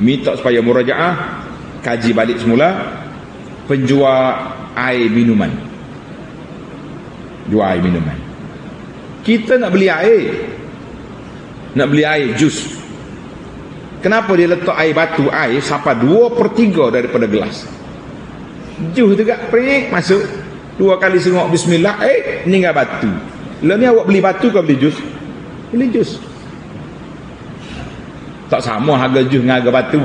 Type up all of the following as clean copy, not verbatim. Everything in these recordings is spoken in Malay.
minta supaya murajaah, kaji balik semula. Penjual air minuman, jual air minuman. Kita nak beli air jus. Kenapa dia letak air batu air sampai 2/3 daripada gelas? Jus juga prik masuk 2 kali sengok bismillah, meninggal batu. Lah ni awak beli batu ke beli jus? Beli jus. Tak sama harga jus dengan harga batu.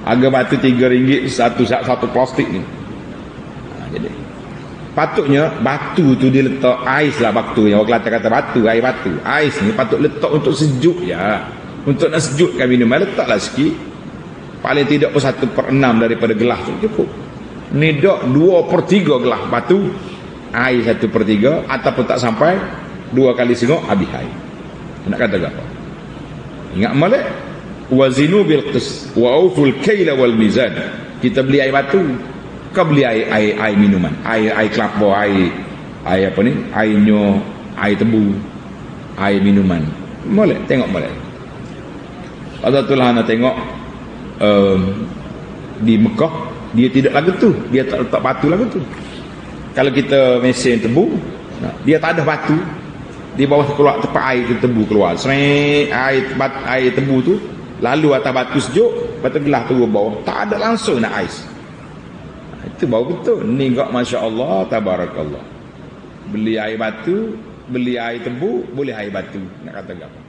Harga batu RM3 satu plastik ni. Jadi patutnya batu tu dia letak ais lah, batu yang orang Kelantan kata batu, air batu. Ais ni patut letak untuk sejuk ya. Untuk nak sejukkan minuman, letaklah sikit. Paling tidak pun 1/6 daripada gelas tu cukup. Ni dak 2/3 gelas batu, air 1/3, ataupun tak sampai 2 kali sengok habis air. Nak kata apa? Ingat molek, wazinu bil qis wa auful kaila wal mizan. Kita beli air batu, kau beli air minuman, air kelapa, air apa ni, air nyo, air tebu, air minuman. Molek, tengok molek. Ada tulah nak tengok di Mekah, dia tidak lagu tu, dia tak letak batu lagu tu. Kalau kita mesin tebu, dia tak ada batu, di bawah keluar tempat air tebu keluar, seret air tebu tu lalu atas batu sejuk, batu gelas tu bawah, tak ada langsung nak ais. Itu baru betul. Ni enggak, masya-Allah, tabarakallah. Beli air batu, beli air tebu, boleh air batu. Nak kata apa?